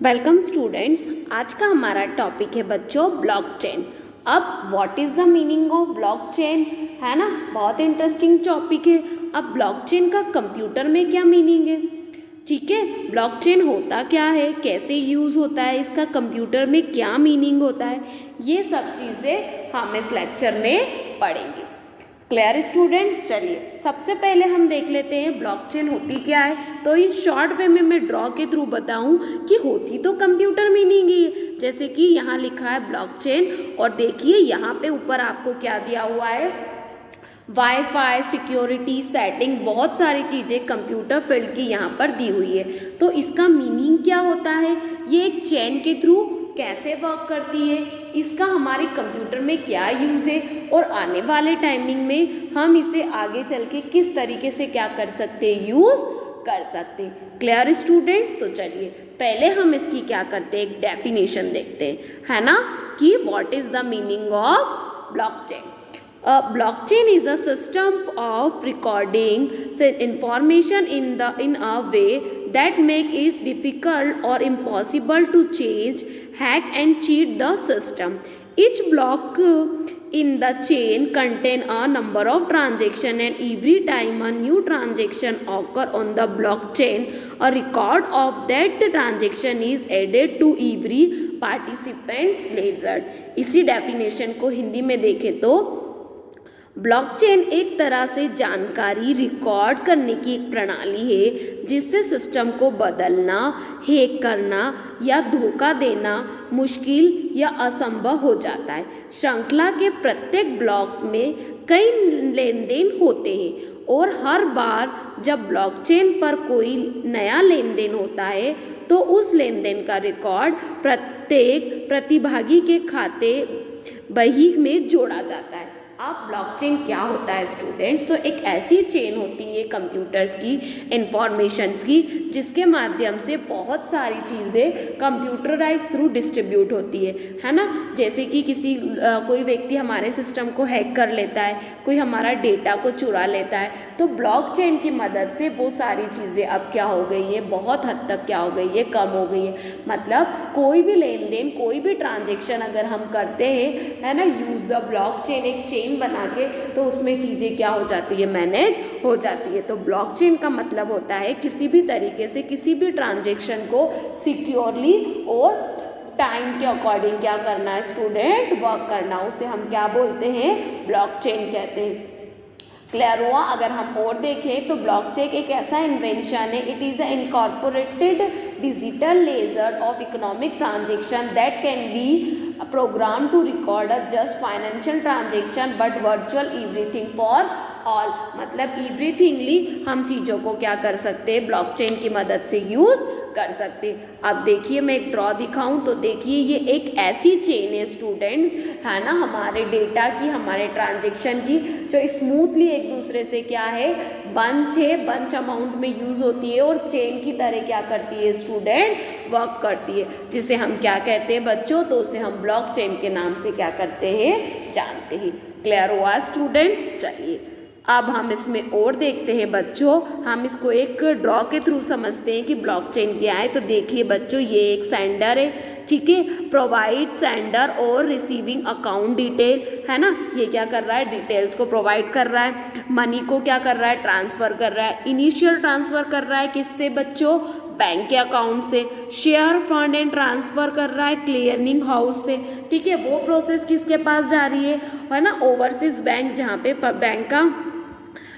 Welcome students. आज का हमारा टॉपिक है बच्चों ब्लॉकचेन। अब what is the meaning of blockchain, है ना, बहुत इंटरेस्टिंग टॉपिक है। अब ब्लॉकचेन का कंप्यूटर में क्या मीनिंग है, ठीक है, ब्लॉकचेन होता क्या है, कैसे यूज़ होता है, इसका कंप्यूटर में क्या मीनिंग होता है, ये सब चीज़ें हम इस लेक्चर में पढ़ेंगे। Clear student? चलिए सबसे पहले हम देख लेते हैं ब्लॉकचेन होती क्या है। तो इन शॉर्ट वे में मैं ड्रॉ के थ्रू बताऊं कि होती तो कंप्यूटर मीनिंग ही है, जैसे कि यहाँ लिखा है ब्लॉकचेन, और देखिए यहाँ पे ऊपर आपको क्या दिया हुआ है, वाईफाई, सिक्योरिटी, सेटिंग, बहुत सारी चीज़ें कंप्यूटर फील्ड की यहाँ पर दी हुई है। तो इसका मीनिंग क्या होता है, ये एक चेन के थ्रू कैसे वर्क करती है, इसका हमारे कंप्यूटर में क्या यूज़ है, और आने वाले टाइमिंग में हम इसे आगे चल के किस तरीके से क्या कर सकते हैं, यूज़ कर सकते हैं। Clear students? तो चलिए पहले हम इसकी क्या करते हैं, एक डेफिनेशन देखते हैं, है ना, कि what is the meaning of blockchain. Blockchain is a system of recording information in a way that make it difficult or impossible to change, hack and cheat the system. Each block in the chain contain a number of transactions, and every time a new transaction occur on the blockchain, a record of that transaction is added to every participant's ledger. इसी definition को हिंदी में देखें तो blockchain एक तरह से जानकारी record करने की एक प्रणाली है जिससे सिस्टम को बदलना, हैक करना या धोखा देना मुश्किल या असंभव हो जाता है। श्रृंखला के प्रत्येक ब्लॉक में कई लेन देन होते हैं, और हर बार जब ब्लॉकचेन पर कोई नया लेन देन होता है तो उस लेन देन का रिकॉर्ड प्रत्येक प्रतिभागी के खाते बही में जोड़ा जाता है। अब ब्लॉकचेन क्या होता है स्टूडेंट्स, तो एक ऐसी चेन होती है कंप्यूटर्स की, इंफॉर्मेशंस की, जिसके माध्यम से बहुत सारी चीज़ें कंप्यूटराइज थ्रू डिस्ट्रीब्यूट होती है ना। जैसे कि कोई व्यक्ति हमारे सिस्टम को हैक कर लेता है, कोई हमारा डेटा को चुरा लेता है, तो ब्लॉकचेन की मदद से वो सारी चीज़ें अब क्या हो गई है, बहुत हद तक क्या हो गई है, कम हो गई है। मतलब कोई भी लेन देन, कोई भी ट्रांजेक्शन अगर हम करते हैं, है ना, यूज़ द ब्लॉकचेन, एक चेन बना के, तो उसमें चीज़ें क्या हो जाती है, मैनेज हो जाती है। तो ब्लॉकचेन का मतलब होता है किसी भी तरीके से किसी भी ट्रांजेक्शन को सिक्योरली और टाइम के अकॉर्डिंग क्या करना है स्टूडेंट, वर्क करना, उसे हम क्या बोलते हैं, ब्लॉकचेन कहते हैं। क्लियर हुआ? अगर हम और देखें तो ब्लॉकचेन एक ऐसा इन्वेंशन है, it is a incorporated digital laser of economic transaction that can be program to record a just financial transaction but virtual everything for all। मतलब एवरीथिंगली हम चीज़ों को क्या कर सकते हैं, ब्लॉकचेन की मदद से यूज़ कर सकते हैं। अब देखिए मैं एक ड्रॉ दिखाऊं तो देखिए ये एक ऐसी चेन है स्टूडेंट, है ना, हमारे डेटा की, हमारे ट्रांजेक्शन की, जो स्मूथली एक दूसरे से क्या है, बंच अमाउंट में यूज़ होती है और चेन की तरह क्या करती है स्टूडेंट, वर्क करती है, जिसे हम क्या कहते हैं बच्चों, तो उसे हम ब्लॉकचेन के नाम से क्या करते हैं, जानते हैं। क्लियर हुआ स्टूडेंट्स? चलिए अब हम इसमें और देखते हैं बच्चों, हम इसको एक ड्रॉ के थ्रू समझते हैं कि ब्लॉकचेन क्या है। तो देखिए बच्चों ये एक सेंडर है, ठीक है, प्रोवाइड सेंडर और रिसीविंग अकाउंट डिटेल, है ना, ये क्या कर रहा है, डिटेल्स को प्रोवाइड कर रहा है, मनी को क्या कर रहा है, ट्रांसफ़र कर रहा है, इनिशियल ट्रांसफ़र कर रहा है किससे बच्चों, बैंक के अकाउंट से, शेयर फंड एंड ट्रांसफ़र कर रहा है क्लियरिंग हाउस से, ठीक है, वो प्रोसेस किसके पास जा रही है ना, ओवरसीज बैंक, जहाँ पे बैंक का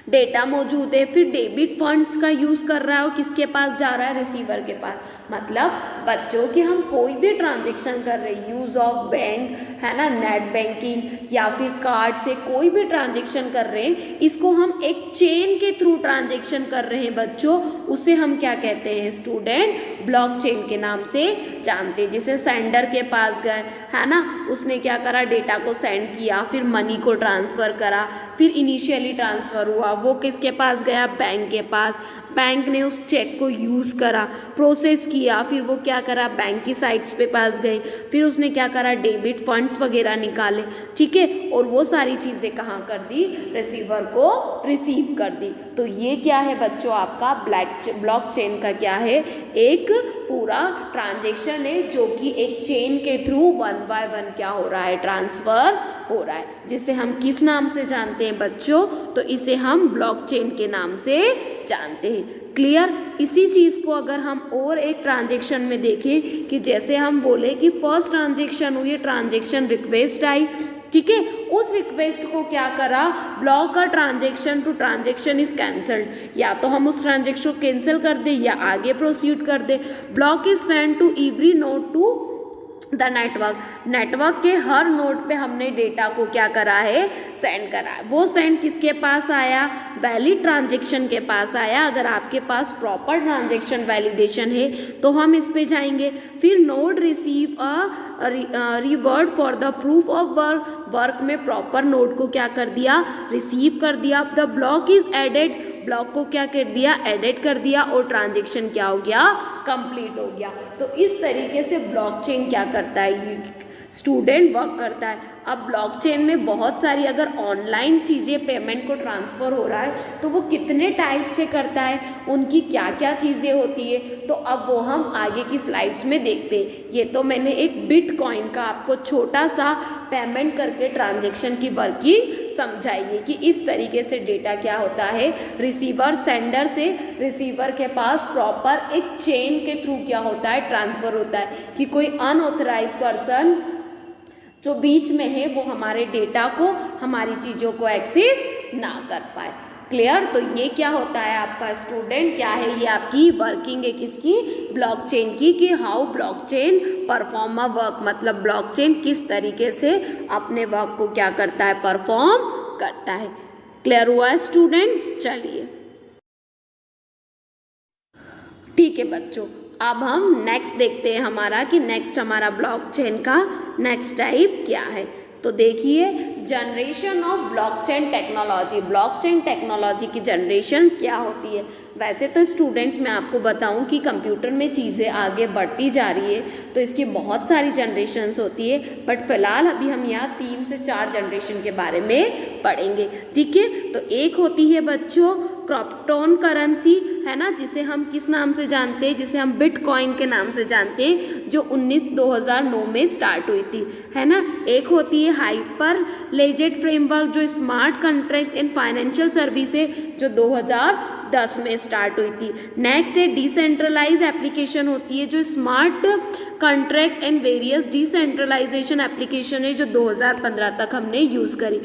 डेटा मौजूद है। फिर डेबिट फंड्स का यूज़ कर रहा है, और किसके पास जा रहा है, रिसीवर के पास। मतलब बच्चों कि हम कोई भी ट्रांजेक्शन कर रहे हैं, यूज़ ऑफ बैंक, है ना, नेट बैंकिंग या फिर कार्ड से कोई भी ट्रांजेक्शन कर रहे हैं, इसको हम एक चेन के थ्रू ट्रांजेक्शन कर रहे हैं बच्चों, उसे हम क्या कहते हैं स्टूडेंट, ब्लॉकचेन के नाम से जानते हैं। जैसे सेंडर के पास गए, है ना, उसने क्या करा, डेटा को सेंड किया, फिर मनी को ट्रांसफ़र करा, फिर इनिशियली ट्रांसफ़र हुआ, वो किसके पास गया, बैंक के पास। बैंक ने उस चेक को यूज़ करा, प्रोसेस किया, फिर वो क्या करा, बैंक की साइट्स पे पास गए, फिर उसने क्या करा, डेबिट फंड्स वगैरह निकाले, ठीक है, और वो सारी चीज़ें कहाँ कर दी, रिसीवर को रिसीव कर दी। तो ये क्या है बच्चों, आपका ब्लॉकचेन का क्या है, एक पूरा ट्रांजेक्शन है जो कि एक चेन के थ्रू 1 बाय 1 क्या हो रहा है, ट्रांसफ़र हो रहा है, जिसे हम किस नाम से जानते हैं बच्चों, तो इसे हम ब्लॉकचेन के नाम से जानते हैं। क्लियर। इसी चीज़ को अगर हम और एक ट्रांजेक्शन में देखें कि जैसे हम बोले कि फर्स्ट ट्रांजेक्शन हुई, ट्रांजेक्शन रिक्वेस्ट आई, ठीक है, उस रिक्वेस्ट को क्या करा, ब्लॉक का transaction to transaction is cancelled, या तो हम उस ट्रांजेक्शन को कैंसिल कर दें या आगे प्रोसीड कर दें। Block is send to every node to the network के हर नोड पे हमने डेटा को क्या करा है, सेंड करा है। वो सेंड किसके पास आया, वैलिड ट्रांजेक्शन के पास आया। अगर आपके पास प्रॉपर ट्रांजेक्शन वैलिडेशन है तो हम इस पे जाएंगे। फिर node receive a reward for the proof of work में प्रॉपर नोड को क्या कर दिया, रिसीव कर दिया। The block is added, block को क्या कर दिया, एडिट कर दिया, और ट्रांजेक्शन क्या हो गया, कंप्लीट हो गया। तो इस तरीके से ब्लॉकचेन क्या करता है, स्टूडेंट वर्क करता है। अब ब्लॉकचेन में बहुत सारी अगर ऑनलाइन चीज़ें पेमेंट को ट्रांसफ़र हो रहा है तो वो कितने टाइप से करता है, उनकी क्या क्या चीज़ें होती है, तो अब वो हम आगे की स्लाइड्स में देखते हैं। ये तो मैंने एक बिटकॉइन का आपको छोटा सा पेमेंट करके ट्रांजेक्शन की वर्किंग समझाई है कि इस तरीके से डेटा क्या होता है, रिसीवर सेंडर से रिसीवर के पास प्रॉपर एक चेन के थ्रू क्या होता है, ट्रांसफ़र होता है कि कोई अनऑथराइज पर्सन जो बीच में है वो हमारे डेटा को, हमारी चीज़ों को एक्सेस ना कर पाए। क्लियर। तो ये क्या होता है आपका स्टूडेंट, क्या है ये आपकी वर्किंग है किसकी, ब्लॉकचेन की, कि how blockchain perform a work, मतलब ब्लॉकचेन किस तरीके से अपने वर्क को क्या करता है, परफॉर्म करता है। क्लियर हुआ स्टूडेंट्स। चलिए ठीक है बच्चों, अब हम नेक्स्ट देखते हैं हमारा कि नेक्स्ट हमारा ब्लॉकचेन का नेक्स्ट टाइप क्या है। तो देखिए, generation of blockchain technology, blockchain technology की जनरेशन्स क्या होती है। वैसे तो स्टूडेंट्स मैं आपको बताऊं कि कंप्यूटर में चीज़ें आगे बढ़ती जा रही है तो इसकी बहुत सारी जनरेशन्स होती है, बट फिलहाल अभी हम यहाँ 3 से 4 जनरेशन के बारे में पढ़ेंगे, ठीक है। तो एक होती है बच्चों क्रिप्टोन करेंसी, है ना, जिसे हम किस नाम से जानते हैं, जिसे हम बिटकॉइन के नाम से जानते हैं, जो 2009 में स्टार्ट हुई थी, है ना। एक होती है हाइपर लेजेड फ्रेमवर्क, जो smart contract and financial service है, जो 2010 में स्टार्ट हुई थी। नेक्स्ट है डिसेंट्रलाइज एप्लीकेशन होती है, जो smart contract and various decentralization application है, जो 2015 तक हमने यूज़ करी।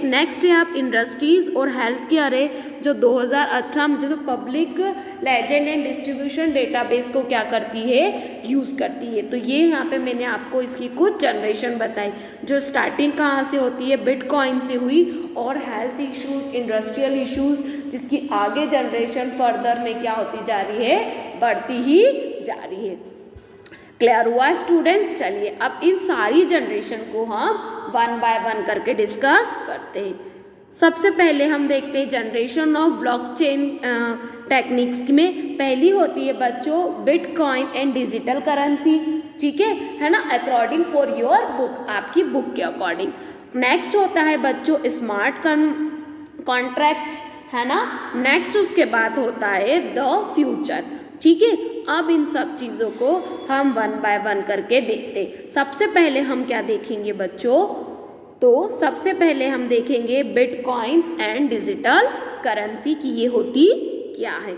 नेक्स्ट है आप इंडस्ट्रीज और हेल्थ केयर है, जो 2018 में जो public legend and distribution database को क्या करती है, यूज़ करती है। तो ये यहाँ पे मैंने आपको इसकी कुछ जनरेशन बताई, जो स्टार्टिंग कहाँ से होती है, बिटकॉइन से हुई, और हेल्थ इश्यूज़, इंडस्ट्रियल इश्यूज़, जिसकी आगे जनरेशन फर्दर में क्या होती जा रही है, बढ़ती ही जा रही है। क्लियर हुआ स्टूडेंट्स। चलिए अब इन सारी जनरेशन को हम 1 बाय 1 करके डिस्कस करते हैं। सबसे पहले हम देखते हैं जनरेशन ऑफ ब्लॉकचेन टेक्निक्स में पहली होती है बच्चों बिटकॉइन एंड डिजिटल करेंसी, ठीक है ना, अकॉर्डिंग फॉर योर बुक, आपकी बुक के अकॉर्डिंग। नेक्स्ट होता है बच्चों स्मार्ट कॉन्ट्रैक्ट्स, है ना। नेक्स्ट उसके बाद होता है द फ्यूचर, ठीक है। अब इन सब चीज़ों को हम 1 बाय 1 करके देखते हैं। सबसे पहले हम क्या देखेंगे बच्चों, तो सबसे पहले हम देखेंगे बिटकॉइंस एंड डिजिटल करेंसी की ये होती क्या है।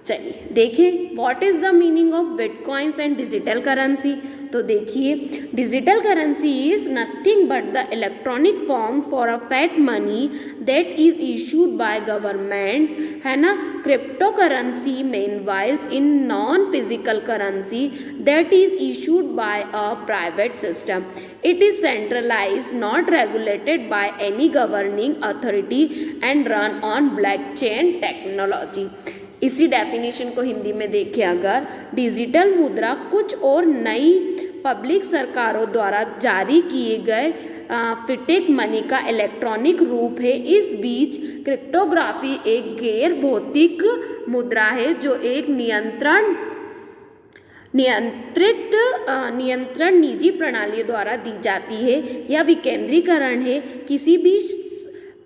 चलिए देखें what is the meaning of bitcoins and digital currency. तो देखिए, digital currency is nothing but the electronic forms for a fat money that is issued by government, है ना। Crypto currency meanwhile in non physical currency that is issued by a private system. It is centralized, not regulated by any governing authority and run on blockchain technology। इसी definition को हिंदी में देखें अगर, digital मुद्रा कुछ और नई पब्लिक सरकारों द्वारा जारी किए गए फिटिक मनी का इलेक्ट्रॉनिक रूप है। इस बीच क्रिप्टोग्राफी एक गैर भौतिक मुद्रा है जो एक नियंत्रण निजी प्रणाली द्वारा दी जाती है। यह विकेंद्रीकरण है, किसी भी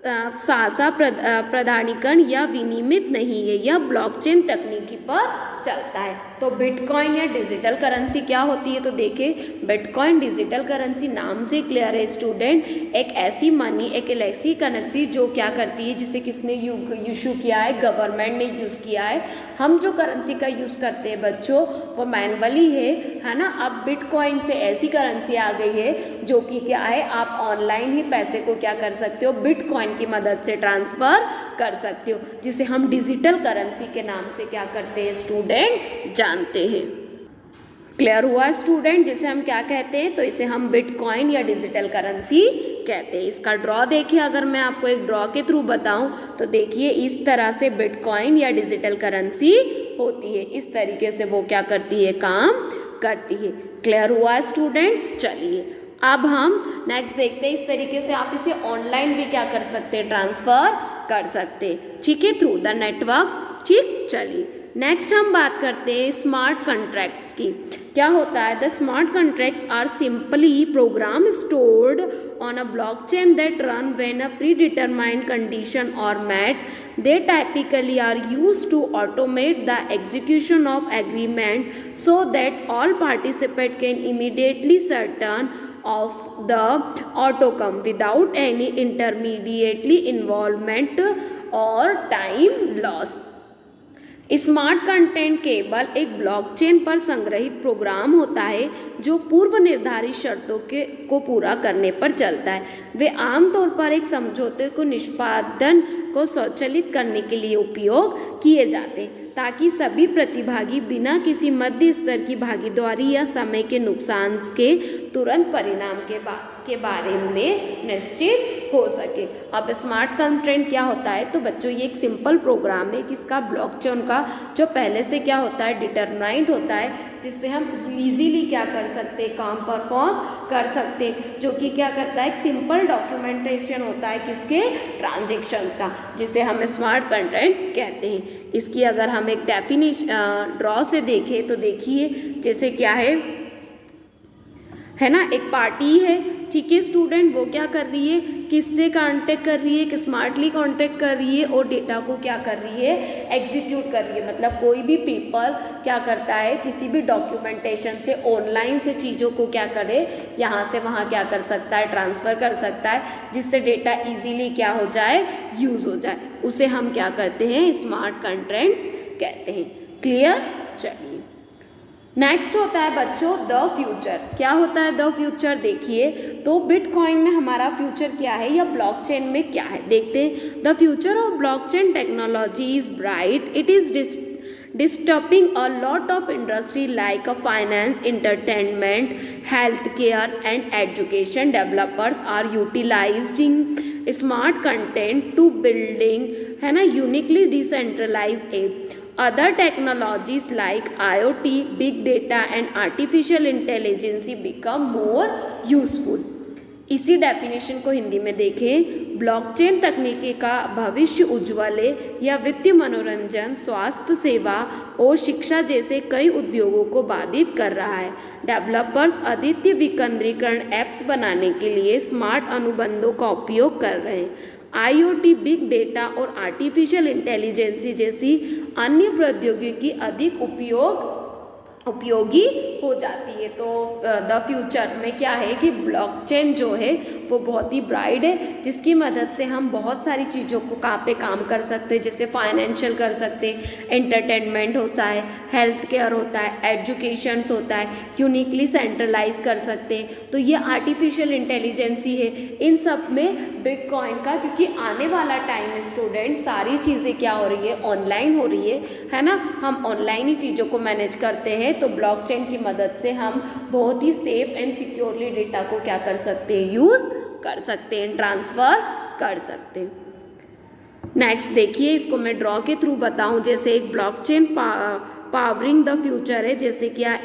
साझा प्रमाणीकरण या विनिमित नहीं है। यह ब्लॉकचेन तकनीकी पर चलता है। तो बिटकॉइन या डिजिटल करेंसी क्या होती है, तो देखिए बिटकॉइन डिजिटल करेंसी नाम से क्लियर है स्टूडेंट, एक ऐसी मनी, एक ऐसी करेंसी जो क्या करती है, जिसे किसने इशू किया है, गवर्नमेंट ने यूज़ किया है। हम जो करेंसी का यूज़ करते हैं बच्चों वो मैनुअली है ना। अब बिटकॉइन से ऐसी करेंसी आ गई है जो कि क्या है, आप ऑनलाइन ही पैसे को क्या कर सकते हो, बिटकॉइन की मदद से ट्रांसफ़र कर सकते हो, जिसे हम डिजिटल करेंसी के नाम से क्या करते हैं स्टूडेंट, जानते हैं। क्लियर हुआ स्टूडेंट, जिसे हम क्या कहते हैं, तो इसे हम बिटकॉइन या डिजिटल करेंसी कहते हैं। इसका ड्रॉ देखिए, अगर मैं आपको एक ड्रॉ के थ्रू बताऊं तो देखिए इस तरह से बिटकॉइन या डिजिटल करेंसी होती है। इस तरीके से वो क्या करती है, काम करती है। क्लियर हुआ स्टूडेंट्स। चलिए अब हम नेक्स्ट देखते हैं। इस तरीके से आप इसे ऑनलाइन भी क्या कर सकते हैं, ट्रांसफ़र कर सकते हैं, ठीक है, थ्रू द नेटवर्क। ठीक, चलिए नेक्स्ट हम बात करते हैं स्मार्ट कॉन्ट्रैक्ट्स की। क्या होता है, the smart contracts are simply program stored on a blockchain that run when a predetermined condition are met. They typically are used to automate the execution of agreement so that all participants can immediately certain of the outcome without any intermediary involvement or time loss. Smart content केवल एक blockchain पर संग्रहित programme होता है जो पूर्व निर्धारित शर्तों को पूरा करने पर चलता है। वे आमतौर पर एक समझौते को निष्पादन को स्वचालित करने के लिए उपयोग किए जाते हैं ताकि सभी प्रतिभागी बिना किसी मध्य स्तर की भागीदारी या समय के नुकसान के तुरंत परिणाम के बारे में निश्चित हो सके। अब स्मार्ट कंट्रेंट क्या होता है, तो बच्चों ये एक सिंपल प्रोग्राम है किसका, ब्लॉकचेन का, जो पहले से क्या होता है, डिटरमाइंड होता है, जिससे हम इजीली क्या कर सकते हैं, काम परफॉर्म कर सकते हैं, जो कि क्या करता है, एक सिंपल डॉक्यूमेंटेशन होता है किसके, ट्रांजेक्शन्स का, जिसे हम स्मार्ट कंट्रेंट्स कहते हैं। इसकी अगर हम एक डेफिनेशन ड्रॉ से देखें तो देखिए जैसे क्या है ना, एक पार्टी है, ठीक है स्टूडेंट, वो क्या कर रही है, किससे कांटेक्ट कर रही है, कि स्मार्टली कांटेक्ट कर रही है और डेटा को क्या कर रही है, एग्जीक्यूट कर रही है। मतलब कोई भी पीपल क्या करता है, किसी भी डॉक्यूमेंटेशन से ऑनलाइन से चीज़ों को क्या करे, यहाँ से वहाँ क्या कर सकता है, ट्रांसफ़र कर सकता है, जिससे डेटा इजीली क्या हो जाए, यूज़ हो जाए, उसे हम क्या करते हैं, स्मार्ट कंट्रेंट्स कहते हैं। क्लियर। चलिए नेक्स्ट होता है बच्चों द फ्यूचर। क्या होता है द फ्यूचर, देखिए तो बिटकॉइन में हमारा फ्यूचर क्या है या ब्लॉकचेन में क्या है, देखते हैं। The future of blockchain technology is bright, it is disturbing a lot of industry like finance, entertainment, healthcare and education. Developers are utilizing smart content to building है ना uniquely decentralized app. Other technologies like IoT, big data and artificial intelligence become more useful. इसी definition को हिंदी में देखें, blockchain तकनीकी का भविष्य उज्ज्वल है। यह वित्तीय, मनोरंजन, स्वास्थ्य सेवा और शिक्षा जैसे कई उद्योगों को बाधित कर रहा है। डेवलपर्स अद्वितीय विकेंद्रीकरण ऐप्स बनाने के लिए स्मार्ट अनुबंधों का उपयोग कर रहे हैं। IoT, बिग डेटा और आर्टिफिशियल इंटेलिजेंस जैसी अन्य प्रौद्योगिकी अधिक उपयोगी हो जाती है। तो द फ्यूचर में क्या है कि ब्लॉकचेन जो है वो बहुत ही ब्राइट है, जिसकी मदद से हम बहुत सारी चीज़ों को पे काम कर सकते हैं, जैसे फाइनेंशियल कर सकते हैं, एंटरटेनमेंट होता है, हेल्थ केयर होता है, एजुकेशन होता है, यूनिकली सेंट्रलाइज कर सकते हैं। तो ये आर्टिफिशियल इंटेलिजेंस ही है इन सब में बिटकॉइन का, क्योंकि आने वाला टाइम में स्टूडेंट सारी चीज़ें क्या हो रही है, ऑनलाइन हो रही है ना। हम ऑनलाइन ही चीज़ों को मैनेज करते हैं, तो ब्लॉकचेन की मदद से हम बहुत ही सेफ एंड सिक्योरली डेटा को क्या कर सकते हैं, यूज़ कर सकते हैं, ट्रांसफ़र कर सकते हैं। नेक्स्ट देखिए, इसको मैं ड्रॉ के थ्रू बताऊं, जैसे एक ब्लॉकचेन पावरिंग द फ्यूचर है, जैसे क्या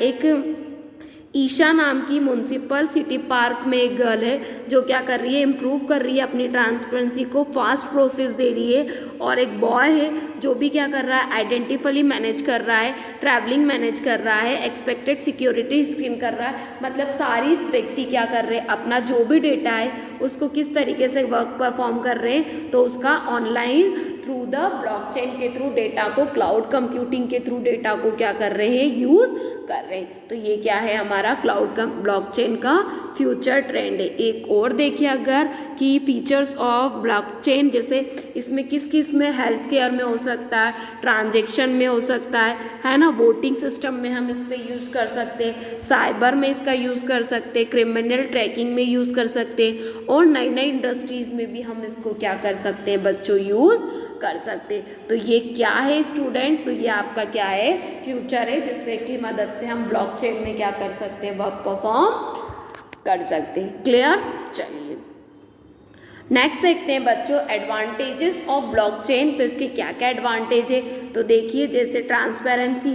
ईशा नाम की म्यूनसिपल सिटी पार्क में एक गर्ल है जो क्या कर रही है, इम्प्रूव कर रही है अपनी ट्रांसपेरेंसी को, फास्ट प्रोसेस दे रही है। और एक बॉय है जो भी क्या कर रहा है, आइडेंटिफली मैनेज कर रहा है, ट्रैवलिंग मैनेज कर रहा है, एक्सपेक्टेड सिक्योरिटी स्क्रीन कर रहा है। मतलब सारी व्यक्ति क्या कर रहे हैं, अपना जो भी डेटा है उसको किस तरीके से वर्क परफॉर्म कर रहे हैं, तो उसका ऑनलाइन थ्रू द ब्लॉकचेन के थ्रू डेटा को, क्लाउड कंप्यूटिंग के थ्रू डेटा को क्या कर रहे हैं, यूज़ कर रहे हैं। तो ये क्या है, हमारा क्लाउड का ब्लॉकचेन का फ्यूचर ट्रेंड है। एक और देखिए अगर कि फीचर्स ऑफ ब्लॉकचेन, जैसे इसमें किस किस में, हेल्थ केयर में हो सकता है, ट्रांजैक्शन में हो सकता है ना, वोटिंग सिस्टम में हम इस पर यूज़ कर सकते हैं, साइबर में इसका यूज़ कर सकते हैं, क्रिमिनल ट्रैकिंग में यूज़ कर सकते हैं, और नई नई इंडस्ट्रीज़ में भी हम इसको क्या कर सकते हैं बच्चों, यूज़ कर सकते। तो ये क्या है स्टूडेंट्स, तो ये आपका क्या है, फ्यूचर है, जिससे की मदद से हम ब्लॉकचेन में क्या कर सकते हैं, वर्क परफॉर्म कर सकते हैं। क्लियर। चलिए नेक्स्ट देखते हैं बच्चों एडवांटेजेस ऑफ ब्लॉकचेन। तो इसके क्या क्या एडवांटेज है, तो देखिए जैसे ट्रांसपेरेंसी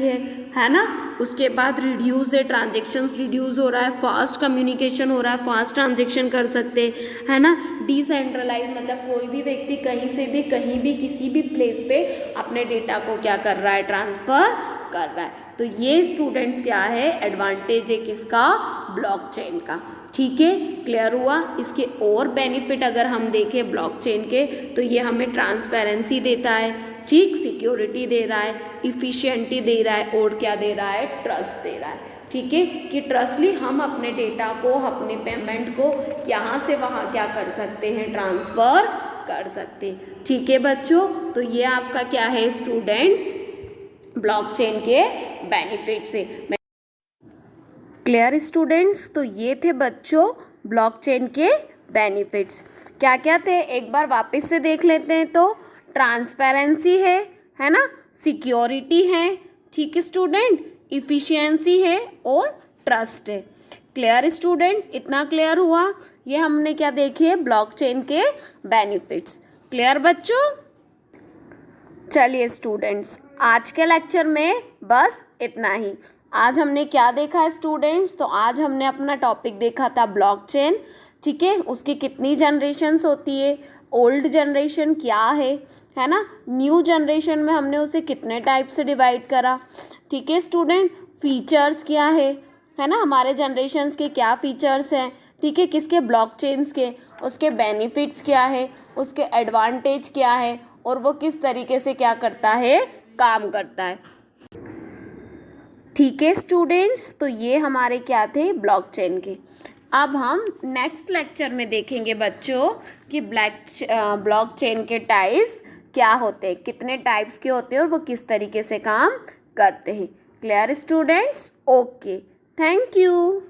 है ना, उसके बाद रिड्यूस है, ट्रांजेक्शन्स रिड्यूस हो रहा है, फास्ट कम्युनिकेशन हो रहा है, फास्ट ट्रांजेक्शन कर सकते हैं, है ना। डिसेंट्रलाइज मतलब कोई भी व्यक्ति कहीं से भी कहीं भी किसी भी प्लेस पे अपने डेटा को क्या कर रहा है, ट्रांसफ़र कर रहा है। तो ये स्टूडेंट्स क्या है, एडवांटेज है किसका, ब्लॉकचेन का। ठीक है, क्लियर हुआ। इसके और बेनिफिट अगर हम देखें ब्लॉकचेन के, तो ये हमें ट्रांसपेरेंसी देता है, ठीक, सिक्योरिटी दे रहा है, इफ़िशियंटी दे रहा है, और क्या दे रहा है, ट्रस्ट दे रहा है। ठीक है, कि ट्रस्टली हम अपने डेटा को, अपने पेमेंट को यहाँ से वहाँ क्या कर सकते हैं, ट्रांसफ़र कर सकते हैं। ठीक है बच्चों, तो ये आपका क्या है स्टूडेंट्स, ब्लॉकचेन के बेनिफिट्स है। क्लियर स्टूडेंट्स, तो ये थे बच्चों ब्लॉकचेन के बेनिफिट्स। क्या क्या थे एक बार वापस से देख लेते हैं। तो ट्रांसपेरेंसी है ना, सिक्योरिटी है, ठीक है स्टूडेंट, इफ़िशियंसी है, और ट्रस्ट है। क्लियर स्टूडेंट्स, इतना क्लियर हुआ। ये हमने क्या देखे, ब्लॉकचेन के बेनिफिट्स। क्लियर बच्चों। चलिए स्टूडेंट्स, आज के लेक्चर में बस इतना ही। आज हमने क्या देखा है स्टूडेंट्स, तो आज हमने अपना टॉपिक देखा था ब्लॉकचेन। ठीक है, उसकी कितनी जनरेशन्स होती है, ओल्ड जनरेशन क्या है ना, न्यू जनरेशन में हमने उसे कितने टाइप से डिवाइड करा। ठीक है स्टूडेंट, फीचर्स क्या है ना, हमारे जनरेशन्स के क्या फीचर्स हैं, ठीक है, किसके, ब्लॉकचेन्स के, उसके बेनिफिट्स क्या है, उसके एडवांटेज क्या है, और वो किस तरीके से क्या करता है, काम करता है। ठीक है स्टूडेंट्स, तो ये हमारे क्या थे, ब्लॉकचेन के। अब हम नेक्स्ट लेक्चर में देखेंगे बच्चों कि ब्लॉकचेन के टाइप्स क्या होते हैं, कितने टाइप्स के होते हैं, और वो किस तरीके से काम करते हैं। Clear students, okay, thank you.